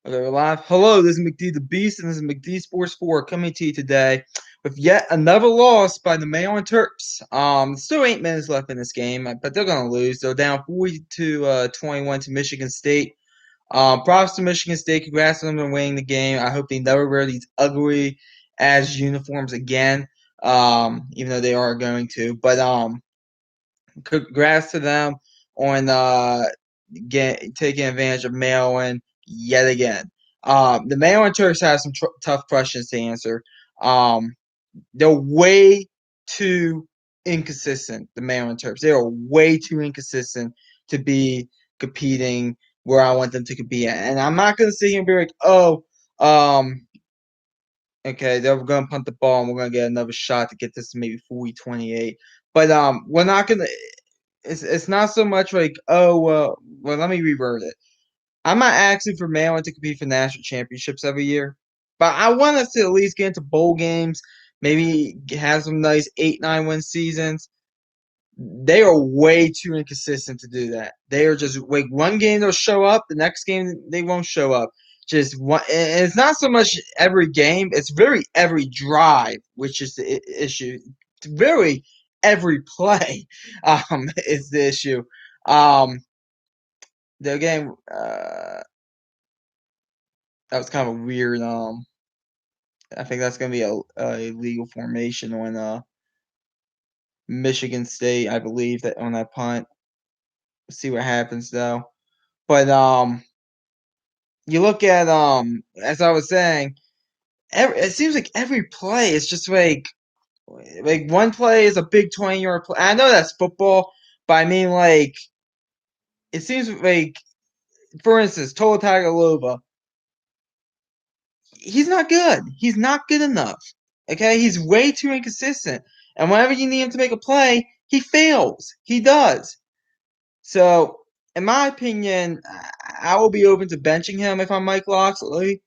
Okay, we're live. Hello, this is McD the Beast, and this is McD Sports 4 coming to you today with yet another loss by the Maryland Terps. Still 8 minutes left in this game, but they're going to lose. They're down 40-21 to Michigan State. Props to Michigan State. Congrats on them winning the game. I hope they never wear these ugly ass uniforms again. Even though they are going to. But congrats to them on taking advantage of Maryland yet again. The Maryland Terps have some tough questions to answer. They're way too inconsistent. The Maryland Terps. They are way too inconsistent to be competing where I want them to compete at. And I'm not going to sit here and be like, oh, okay, they're going to punt the ball and we're going to get another shot to get this to maybe 40-28. But we're not going to. It's not so much like, oh, well, let me reword it. I'm not asking for Maryland to compete for national championships every year, but I want us to at least get into bowl games, maybe have some nice 8-9 win seasons. They are way too inconsistent to do that. They are just like one game they'll show up, the next game they won't show up. Just one. And it's not so much every game; it's very every drive, which is the issue. It's very every play is the issue. Um, the game that was kind of a weird. I think that's gonna be a legal formation on Michigan State. I believe that on that punt. We'll see what happens though. But you look at as I was saying, it seems like every play is just like one play is a big 20-yard play. I know that's football, but I mean like it seems like, for instance, Tola Tagovailoa, he's not good. He's not good enough. Okay, he's way too inconsistent. And whenever you need him to make a play, he fails. He does. So, in my opinion, I will be open to benching him if I'm Mike Locksley.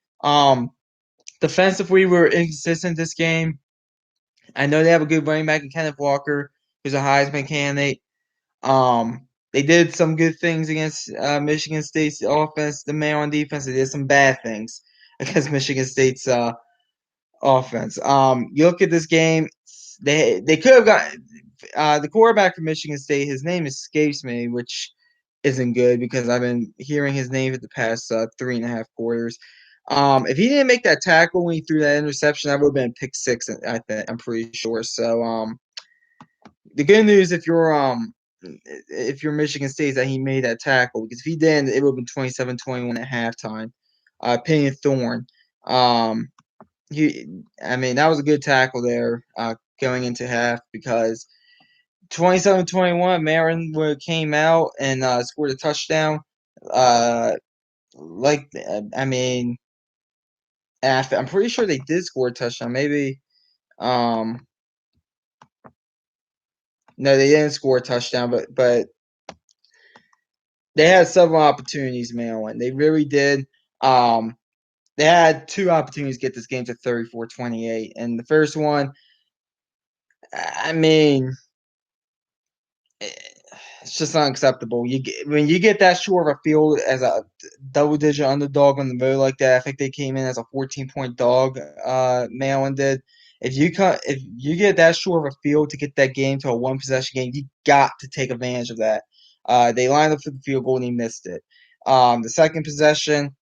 Defensively, we're inconsistent this game. I know they have a good running back in Kenneth Walker, who's a Heisman candidate. They did some good things against Michigan State's offense. The Maryland defense, they did some bad things against Michigan State's offense. You look at this game; they could have got the quarterback from Michigan State. His name escapes me, which isn't good because I've been hearing his name for the past 3.5 quarters. If he didn't make that tackle when he threw that interception, that would have been pick six. I'm pretty sure. So, the good news if you're Michigan State is that he made that tackle, because if he didn't, it would have been 27-21 at halftime. Penny Thorne. Um, I mean, that was a good tackle there going into half, because 27-21, Maryland came out and scored a touchdown. Uh, I mean, I'm pretty sure they did score a touchdown. Maybe, um, no, they didn't score a touchdown, but they had several opportunities, Maryland. They really did. They had two opportunities to get this game to 34-28, and the first one, I mean, it's just unacceptable. When you get that short of a field as a double-digit underdog on the road like that. I think they came in as a 14-point dog. Maryland did. If you get that short of a field to get that game to a one-possession game, you got to take advantage of that. They lined up for the field goal and he missed it. The second possession,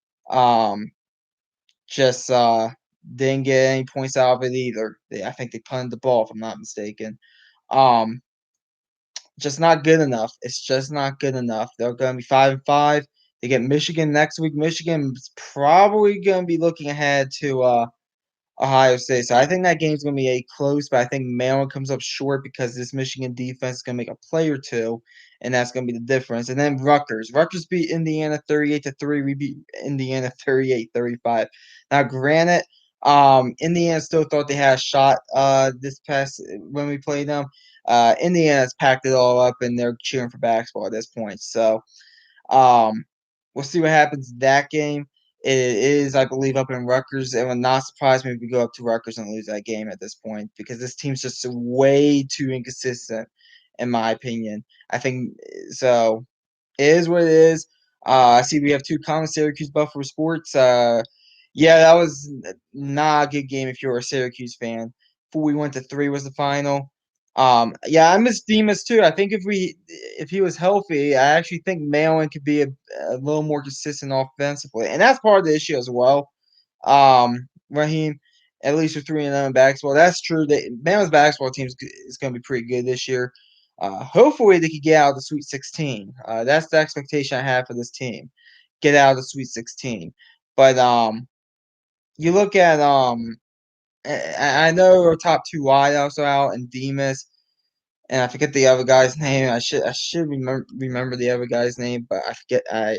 just didn't get any points out of it either. I think they punted the ball, if I'm not mistaken. Um, just not good enough. It's just not good enough. They're going to be 5-5. They get Michigan next week. Michigan's probably going to be looking ahead to Ohio State. So I think that game's going to be a close, but I think Maryland comes up short because this Michigan defense is going to make a play or two, and that's going to be the difference. And then Rutgers. Rutgers beat Indiana 38-3. We beat Indiana 38-35. Now, granted, Indiana still thought they had a shot this past when we played them. Indiana's packed it all up and they're cheering for basketball at this point. So um, we'll see what happens in that game. It is, I believe, up in Rutgers. It would not surprise me if we go up to Rutgers and lose that game at this point, because this team's just way too inconsistent, in my opinion. I think so. It is what it is. I see we have two comments, Syracuse Buffalo Sports. Yeah, that was not a good game if you're a Syracuse fan. 41-3 was the final. Yeah, I miss Demas too. I think if he was healthy, I actually think Malin could be a little more consistent offensively, and that's part of the issue as well. Raheem, at least with 3-0 in basketball, that's true. That Bama's basketball team is going to be pretty good this year. Hopefully, they could get out of the Sweet 16. That's the expectation I have for this team, get out of the Sweet 16. But you look at I know our top two wideouts are out, and Demas, and I forget the other guy's name. I should remember the other guy's name, but I forget. I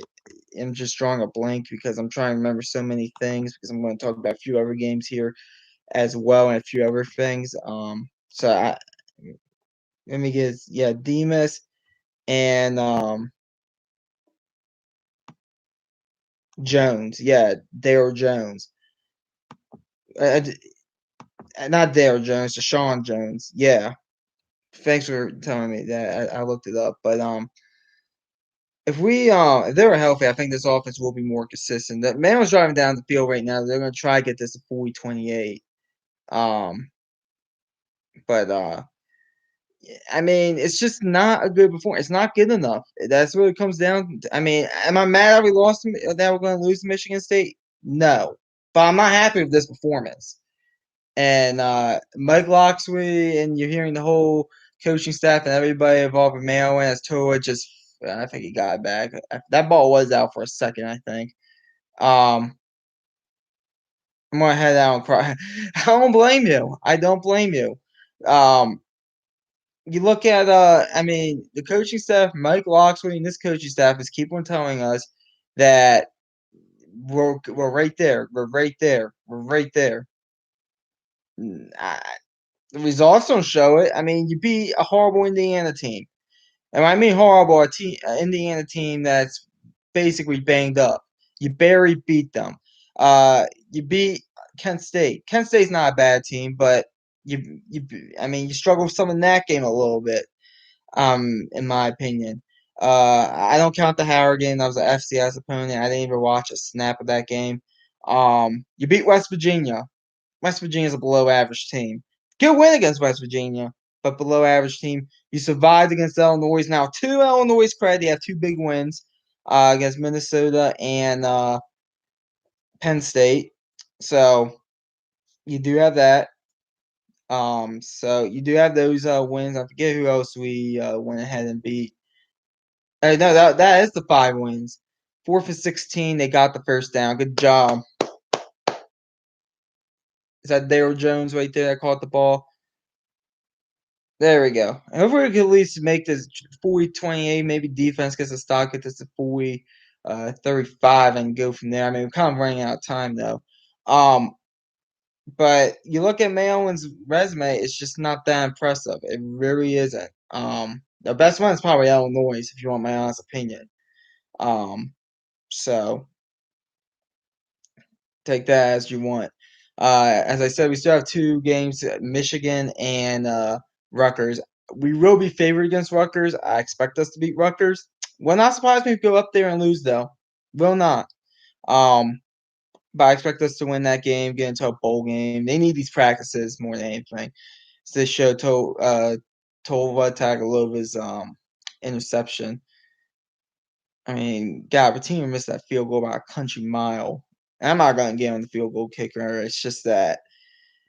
am just drawing a blank because I'm trying to remember so many things because I'm going to talk about a few other games here as well and a few other things. Let me get Demas and Jones. Yeah, Dale Jones. Not Dale Jones, Deshaun Jones. Yeah. Thanks for telling me that. I looked it up, but if they were healthy, I think this offense will be more consistent. That man was driving down the field right now. They're gonna try to get this to 40-28. Um, but I mean, it's just not a good performance. It's not good enough. That's what it comes down to. I mean, am I mad that we lost that we're gonna lose to Michigan State? No. But I'm not happy with this performance. And Mike Locksley, and you're hearing the whole coaching staff and everybody involved in Mayo as Tua just I think he got it back. That ball was out for a second, I think. I'm gonna head out and cry. I don't blame you. I don't blame you. Um, you look at I mean, the coaching staff, Mike Locksley and this coaching staff is keep on telling us that we're right there. We're right there. We're right there. The results don't show it. I mean, you beat a horrible Indiana team. And when I mean horrible, Indiana team that's basically banged up. You barely beat them. You beat Kent State. Kent State's not a bad team, but I mean, you struggled with some in that game a little bit. In my opinion. I don't count the Howard game. That was an FCS opponent. I didn't even watch a snap of that game. You beat West Virginia. West Virginia's a below average team. Good win against West Virginia, but below average team. You survived against Illinois. Now, to Illinois' credit, they have two big wins against Minnesota and Penn State. So you do have that. So you do have those wins. I forget who else we went ahead and beat. No, that is the 5 wins. 4 for 16. They got the first down. Good job. Is that Daryl Jones right there that caught the ball? There we go. Hopefully we can at least make this 40-28. Maybe defense gets a stop, get this to 35 and go from there. I mean, we're kind of running out of time though. But you look at Mayolin's resume, it's just not that impressive. It really isn't. The best one is probably Illinois, if you want my honest opinion. So take that as you want. As I said, we still have 2 games, Michigan and Rutgers. We will be favored against Rutgers. I expect us to beat Rutgers. Will not surprise me if we go up there and lose, though. Will not. But I expect us to win that game, get into a bowl game. They need these practices more than anything. So this show Tova Tagalova's interception. I mean, God, Patino missed that field goal by a country mile. And I'm not going to get on the field goal kicker. It's just that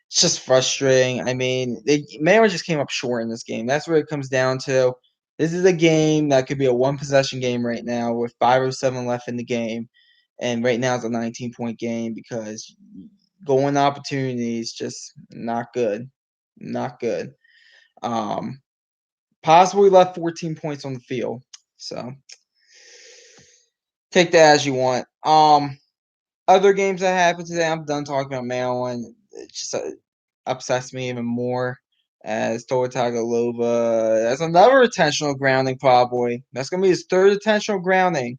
it's just frustrating. I mean, Maryland just came up short in this game. That's what it comes down to. This is a game that could be a one-possession game right now with 5:07 left in the game. And right now it's a 19-point game because going opportunities just not good. Not good. Possibly left 14 points on the field. So take that as you want. Other games that happened today, I'm done talking about Maryland. It just upsets me even more as Tua Tagovailoa. That's another intentional grounding, probably. That's going to be his 3rd intentional grounding.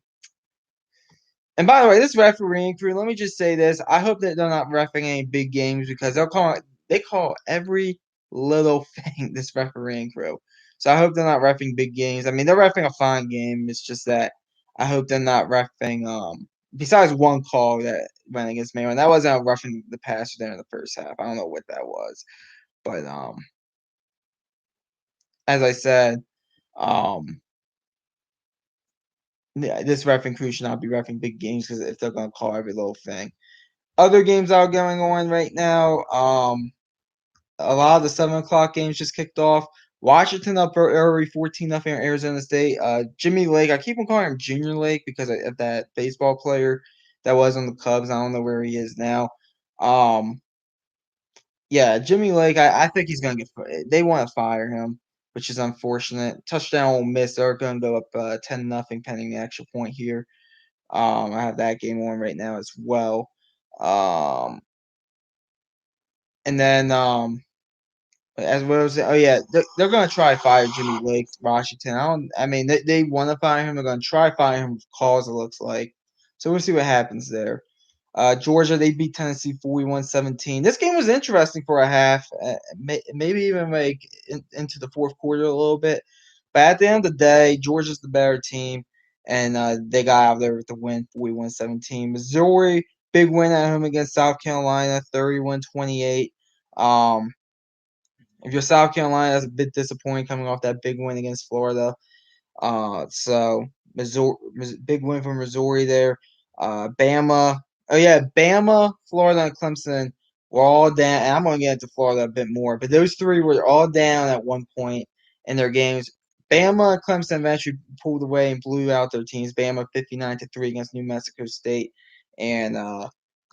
And by the way, this refereeing crew, let me just say this. I hope that they're not refereeing any big games because they call every little thing, this refereeing crew. So I hope they're not refereeing big games. I mean, they're refereeing a fine game. It's just that I hope they're not roughing. Besides one call that went against Mayo, and that wasn't a roughing the passer there in the first half. I don't know what that was, but as I said, um, this reffing crew should not be reffing big games because if they're gonna call every little thing. Other games that are going on right now, a lot of the 7 o'clock games just kicked off. Washington up early, 14-0 Arizona State. Jimmy Lake, I keep on calling him Junior Lake because of that baseball player that was on the Cubs. I don't know where he is now. Yeah, Jimmy Lake, I think he's gonna get. They want to fire him, which is unfortunate. Touchdown Ole Miss. They're gonna go up 10-0 pending the extra point here. I have that game on right now as well. And then as well as they're gonna try to fire Jimmy Lake, Washington. I mean they want to fire him. They're gonna try to fire him with calls. It looks like. So we'll see what happens there. Georgia, they beat Tennessee 41-17. This game was interesting for a half, maybe even into the fourth quarter a little bit. But at the end of the day, Georgia's the better team, and they got out there with the win 41-17. Missouri, big win at home against South Carolina 31-28. If you're South Carolina, that's a bit disappointing coming off that big win against Florida. So Missouri, big win from Missouri there. Bama. Oh yeah, Bama, Florida, and Clemson were all down. And I'm going to get into Florida a bit more, but those three were all down at one point in their games. Bama and Clemson eventually pulled away and blew out their teams. Bama 59-3 against New Mexico State, and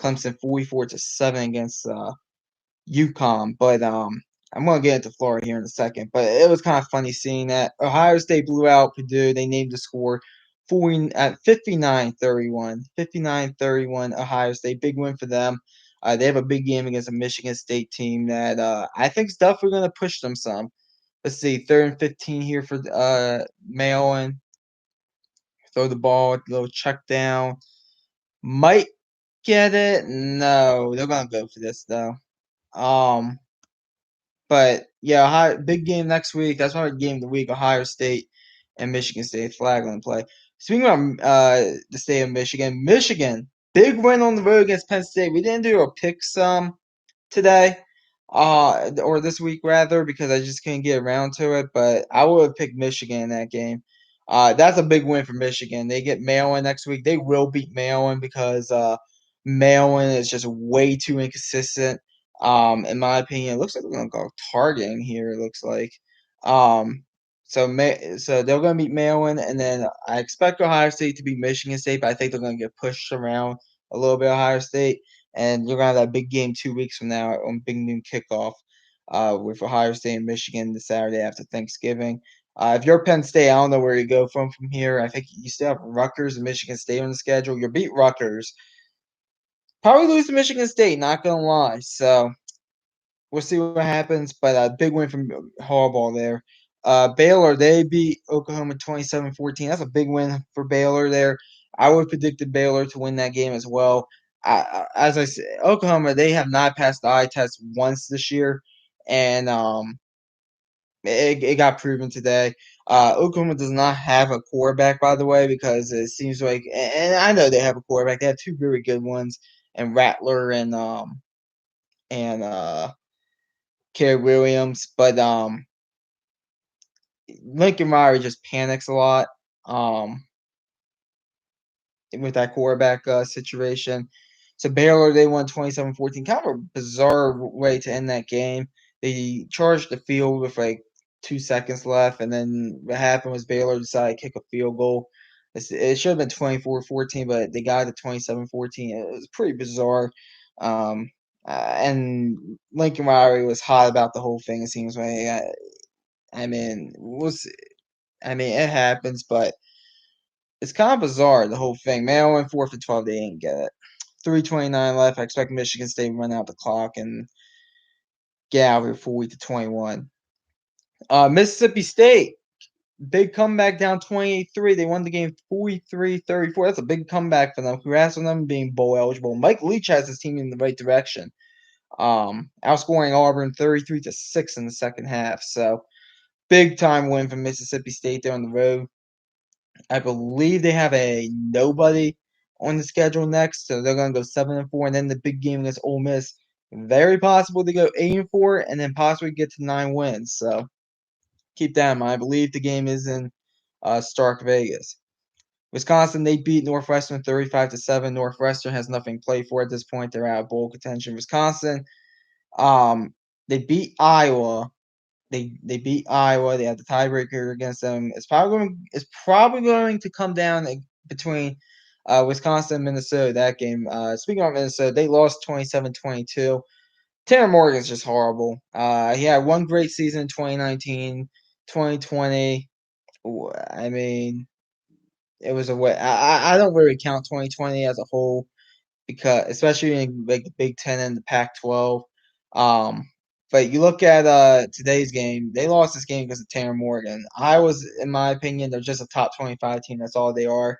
Clemson 44-7 against UConn. But I'm gonna get into Florida here in a second. But it was kind of funny seeing that Ohio State blew out Purdue. They named the score 40 at 59-31. 59-31 Ohio State. Big win for them. They have a big game against a Michigan State team that I think is definitely going to push them some. Let's see, 3rd and 15 here for Maryland. Throw the ball, little check down. Might get it. No, they're gonna go for this though. Um, But yeah, big game next week. That's my game of the week. Ohio State and Michigan State flag on play. Speaking of the state of Michigan, big win on the road against Penn State. We didn't do a pick sum today, or this week rather, because I just couldn't get around to it. But I would have picked Michigan in that game. That's a big win for Michigan. They get Maryland next week. They will beat Maryland because Maryland is just way too inconsistent. In my opinion, it looks like we're gonna go targeting here. It looks like. Um, so they're gonna beat Maryland, and then I expect Ohio State to beat Michigan State, but I think they're gonna get pushed around a little bit. Ohio State, and you're gonna have that big game 2 weeks from now on Big Noon Kickoff, with Ohio State and Michigan the Saturday after Thanksgiving. If you're Penn State, I don't know where you go from here. I think you still have Rutgers and Michigan State on the schedule. You beat Rutgers, probably lose to Michigan State. Not gonna lie. So we'll see what happens. But a big win from Harbaugh there. Baylor, they beat Oklahoma 27-14. That's a big win for Baylor there. I would have predicted Baylor to win that game as well. As I said, Oklahoma, they have not passed the eye test once this year, and it got proven today. Oklahoma does not have a quarterback, by the way, because it seems like, and I know they have a quarterback. They have two very good ones, and Rattler and Caleb Williams, but Lincoln Riley just panics a lot with that quarterback situation. So Baylor, they won 27-14. Kind of a bizarre way to end that game. They charged the field with like 2 seconds left, and then what happened was Baylor decided to kick a field goal. It should have been 24-14, but they got it to 27-14. It was pretty bizarre. And Lincoln Riley was hot about the whole thing. It seems like I mean, it happens, but it's kind of bizarre the whole thing. Maryland 4 for 12, they didn't get it. 3:29 left. I expect Michigan State to run out the clock and get out of here 40-21. Mississippi State, big comeback down 28-3. They won the game 43-34. That's a big comeback for them. Congrats on them being bowl eligible. Mike Leach has his team in the right direction. Outscoring Auburn 33-6 in the second half. So big time win for Mississippi State there on the road. I believe they have a nobody on the schedule next, so they're going to go 7-4, and then the big game against Ole Miss. Very possible to go 8-4, and then possibly get to 9 wins. So keep that in mind. I believe the game is in Stark Vegas. Wisconsin, they beat Northwestern 35-7. Northwestern has nothing to play for at this point. They're out of bowl contention. Wisconsin, they beat Iowa. They beat Iowa. They had the tiebreaker against them. It's probably going to come down between Wisconsin and Minnesota, that game. Speaking of Minnesota, they lost 27-22. Tanner Morgan's just horrible. He had one great season in 2019, 2020. I mean, it was a way. I don't really count 2020 as a whole, because especially in like the Big Ten and the Pac-12. Um, but you look at today's game, they lost this game because of Tanner Morgan. Iowa's, in my opinion, they're just a top 25 team. That's all they are.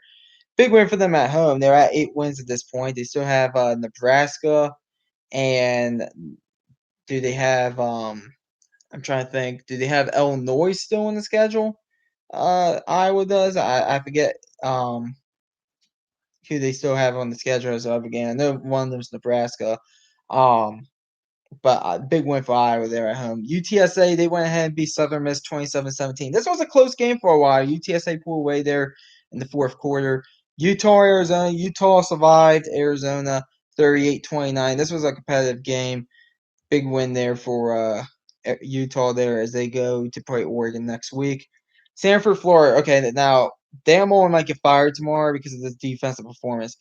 Big win for them at home. They're at 8 wins at this point. They still have Nebraska, and do they have I'm trying to think. Do they have Illinois still on the schedule? Iowa does. I forget who they still have on the schedule as of again. I know one of them's Nebraska. Um, but big win for Iowa there at home. UTSA, they went ahead and beat Southern Miss 27-17. This was a close game for a while. UTSA pulled away there in the fourth quarter. Utah, Arizona. Utah survived Arizona 38-29. This was a competitive game. Big win there for Utah there as they go to play Oregon next week. Sanford, Florida. Okay, now Damo might get fired tomorrow because of this defensive performance.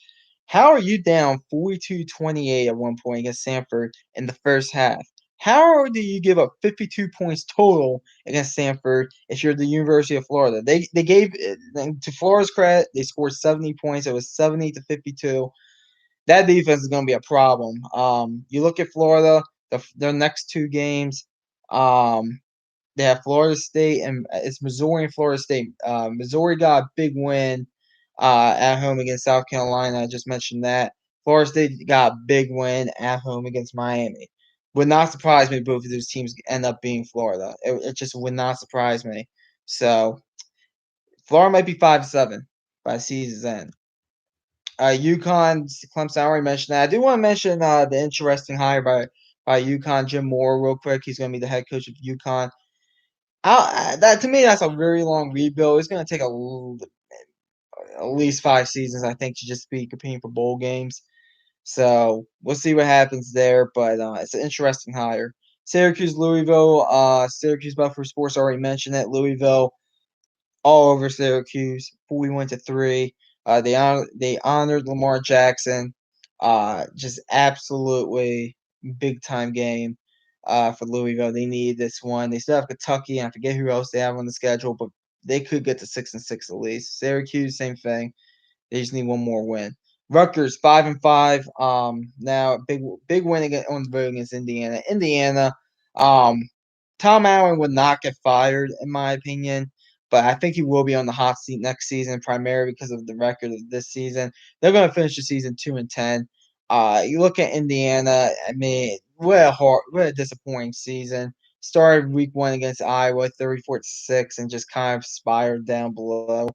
How are you down 42-28 at one point against Sanford in the first half? How do you give up 52 points total against Sanford if you're the University of Florida? They gave, to Florida's credit, they scored 70 points. It was 70-52. That defense is going to be a problem. You look at Florida, their next two games. They have Florida State, and it's Missouri and Florida State. Missouri got a big win at home against South Carolina. I just mentioned that. Florida State got a big win at home against Miami. Would not surprise me if both of those teams end up being Florida. It just would not surprise me. So Florida might be 5-7 by season's end. UConn, Clemson, I already mentioned that. I do want to mention the interesting hire by UConn, Jim Moore, real quick. He's going to be the head coach of UConn. That to me, that's a very long rebuild. It's going to take at least 5 seasons, I think, to just be competing for bowl games. So we'll see what happens there. But it's an interesting hire. Syracuse, Louisville. Syracuse Buffer Sports already mentioned it. Louisville all over Syracuse, 41-3. They honored Lamar Jackson. Just absolutely big time game for Louisville. They need this one. They still have Kentucky, and I forget who else they have on the schedule, but they could get to 6-6 at least. Syracuse, same thing. They just need one more win. Rutgers 5-5. Now big win on the road against Indiana. Indiana. Tom Allen would not get fired in my opinion, but I think he will be on the hot seat next season, primarily because of the record of this season. They're going to finish the season 2-10. You look at Indiana. I mean, what a disappointing season. Started week one against Iowa, 34-6, and just kind of spiraled down below.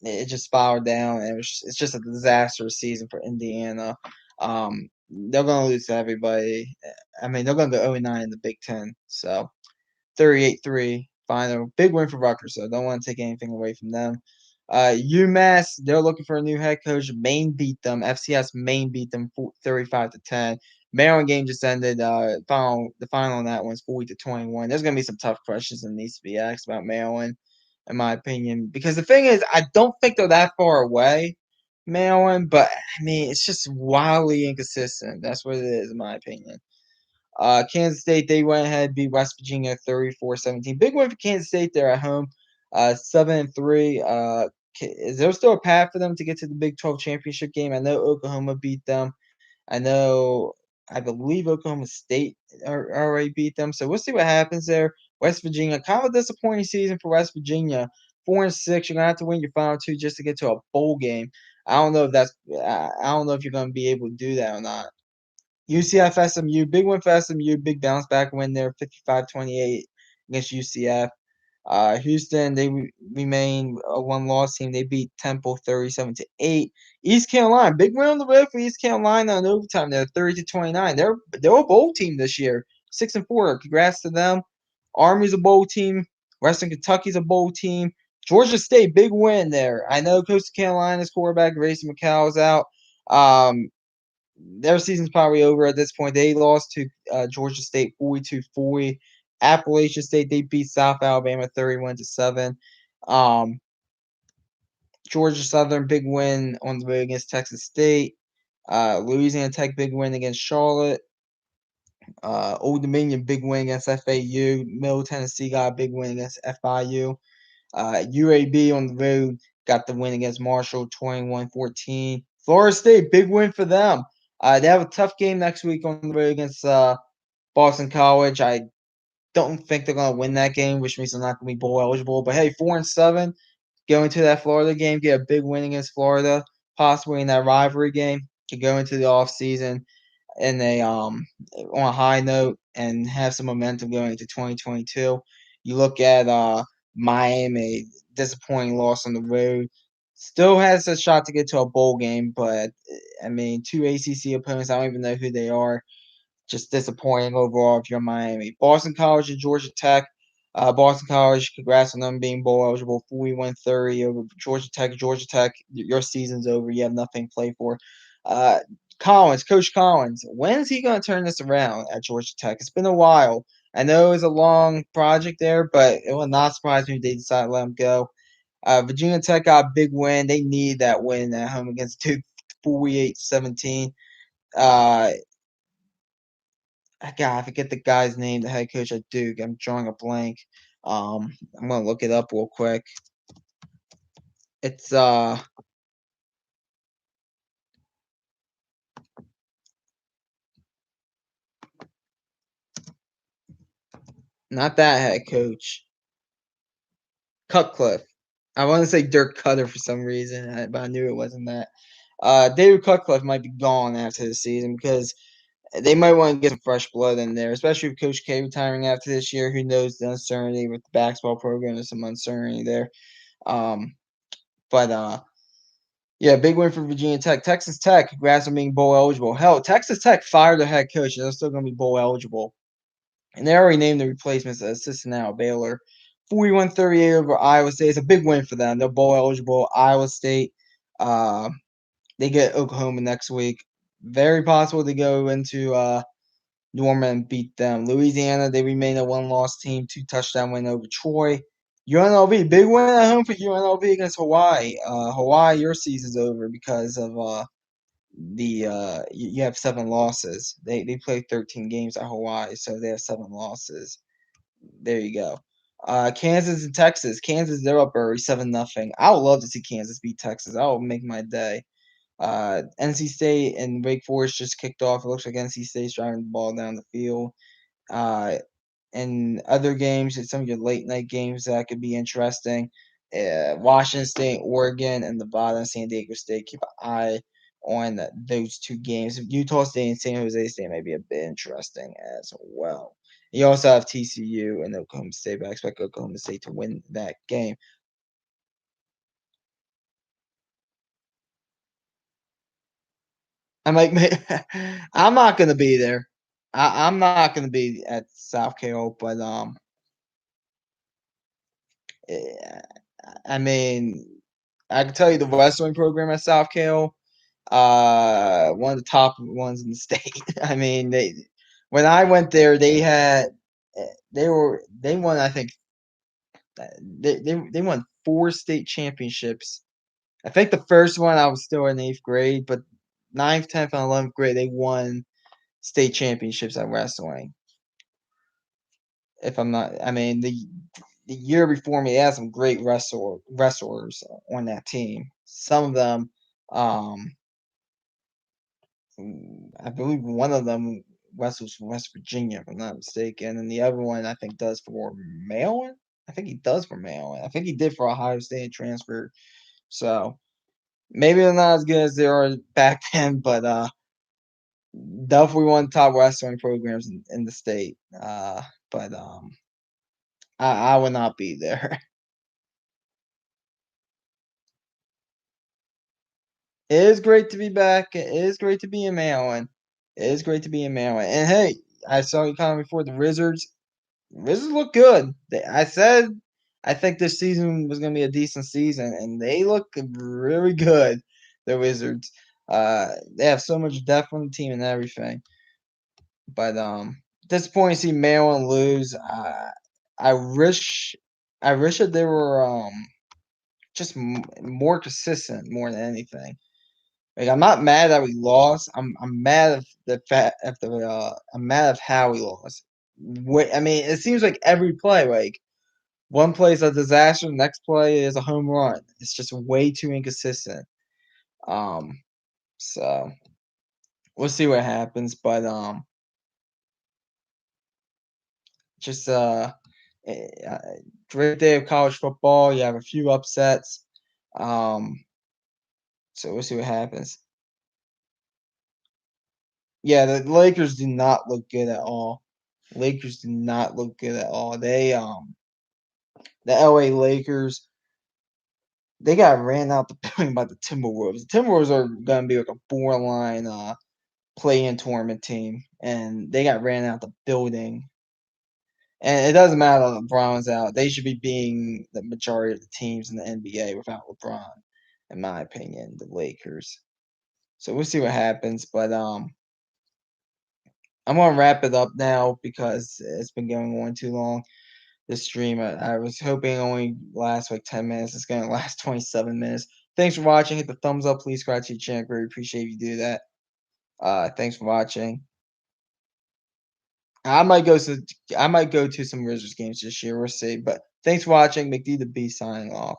It just spiraled down, and it's just a disastrous season for Indiana. They're going to lose to everybody. I mean, they're going to go 0-9 in the Big Ten. So 38-3 final. Big win for Rutgers, so don't want to take anything away from them. UMass, they're looking for a new head coach. Maine beat them. FCS Maine beat them 35-10. Maryland game just ended. The final on that one's 40-21. There's gonna be some tough questions that needs to be asked about Maryland, in my opinion. Because the thing is, I don't think they're that far away, Maryland, but I mean it's just wildly inconsistent. That's what it is, in my opinion. Kansas State, they went ahead and beat West Virginia 34-17. Big win for Kansas State there at home. 7-3. Is there still a path for them to get to the Big 12 championship game? I know Oklahoma beat them. I believe Oklahoma State already beat them. So we'll see what happens there. West Virginia, kind of a disappointing season for West Virginia. 4-6. You're gonna have to win your final two just to get to a bowl game. I don't know if you're gonna be able to do that or not. UCF SMU, big win for SMU, big bounce back win there, 55-28 against UCF. Houston, they remain a one-loss team. They beat Temple 37-8. East Carolina, big win on the road for East Carolina in overtime. They're 30-29. They're a bowl team this year, 6-4. Congrats to them. Army's a bowl team. Western Kentucky's a bowl team. Georgia State, big win there. I know Coastal Carolina's quarterback Grayson McCall is out. Their season's probably over at this point. They lost to Georgia State 42-40. Appalachian State, they beat South Alabama 31-7. Georgia Southern, big win on the road against Texas State. Louisiana Tech, big win against Charlotte. Old Dominion, big win against FAU. Middle Tennessee got a big win against FIU. UAB on the road got the win against Marshall 21-14. Florida State, big win for them. They have a tough game next week on the road against Boston College. I don't think they're going to win that game, which means they're not going to be bowl eligible. But hey, 4-7, going to that Florida game, get a big win against Florida, possibly in that rivalry game, to go into the offseason and they on a high note and have some momentum going into 2022. You look at Miami, disappointing loss on the road. Still has a shot to get to a bowl game, but I mean, two ACC opponents. I don't even know who they are. Just disappointing overall if you're Miami. Boston College and Georgia Tech. Boston College, congrats on them being bowl eligible, 41-30 over Georgia Tech. Georgia Tech, your season's over. You have nothing to play for. Coach Collins, when is he going to turn this around at Georgia Tech? It's been a while. I know it was a long project there, but it will not surprise me if they decide to let him go. Virginia Tech got a big win. They need that win at home against Duke, 48-17. I forget the guy's name, the head coach at Duke. I'm drawing a blank. I'm gonna look it up real quick. It's not that head coach. Cutcliffe. I want to say Dirk Cutter for some reason, but I knew it wasn't that. David Cutcliffe might be gone after the season because they might want to get some fresh blood in there, especially with Coach K retiring after this year. Who knows the uncertainty with the basketball program? There's some uncertainty there. But yeah, big win for Virginia Tech. Texas Tech, congrats on being bowl eligible. Hell, Texas Tech fired their head coach, and they're still going to be bowl eligible. And they already named the replacements as assistant now, Baylor. 41-38 over Iowa State. It's a big win for them. They're bowl eligible. Iowa State, they get Oklahoma next week. Very possible to go into Norman and beat them. Louisiana, they remain a one-loss team, 2-touchdown win over Troy. UNLV, big win at home for UNLV against Hawaii. Hawaii, your season's over because of you have 7 losses. They play 13 games at Hawaii, so they have 7 losses. There you go. Kansas and Texas. Kansas, they're up early, 7-0. I would love to see Kansas beat Texas. That would make my day. NC State and Wake Forest just kicked off. It looks like NC State's driving the ball down the field. And other games, some of your late night games that could be interesting. Washington State, Oregon, and Nevada and San Diego State. Keep an eye on those 2 games. Utah State and San Jose State may be a bit interesting as well. You also have TCU and Oklahoma State, but I expect Oklahoma State to win that game. I'm like, I'm not gonna be there. I'm not gonna be at South Carolina, but eh, I mean, I can tell you the wrestling program at South Carolina, one of the top ones in the state. I mean, when I went there, they won. I think they won 4 state championships. I think the first one I was still in 8th grade, but 9th, 10th, and 11th grade they won state championships at wrestling. If I'm not, I mean the year before me, they had some great wrestlers on that team. Some of them, I believe one of them wrestles from West Virginia, if I'm not mistaken, and the other one I think does for Maryland. I think he does for Maryland. I think he did for Ohio State transfer. So maybe they're not as good as they are back then, but definitely one of the top wrestling programs in the state. But I would not be there. It is great to be back. It is great to be in Maryland. It is great to be in Maryland. And hey, I saw you comment before the Wizards. Wizards look good. I said I think this season was going to be a decent season, and they look really good. The Wizards. They have so much depth on the team and everything. But disappointing to see Maryland lose. I wish, I wish that they were just more consistent more than anything. Like I'm not mad that we lost. I'm mad of the fact of the I'm mad of how we lost. I mean, it seems like every play, like one play is a disaster, the next play is a home run. It's just way too inconsistent. Um, so we'll see what happens, but just eh, uh, great day of college football. You have a few upsets. Um, so we'll see what happens. Yeah, the Lakers do not look good at all. Lakers do not look good at all. The LA Lakers, they got ran out the building by the Timberwolves. The Timberwolves are gonna be like a borderline play-in tournament team, and they got ran out the building. And it doesn't matter that LeBron's out; they should be being the majority of the teams in the NBA without LeBron, in my opinion. The Lakers. So we'll see what happens, but I'm gonna wrap it up now because it's been going on too long. This stream, I was hoping it only lasts like 10 minutes. It's gonna last 27 minutes. Thanks for watching. Hit the thumbs up, please. Subscribe to the channel. Really appreciate if you do that. Thanks for watching. I might go to some Wizards games this year. We'll see. But thanks for watching. McD the B signing off.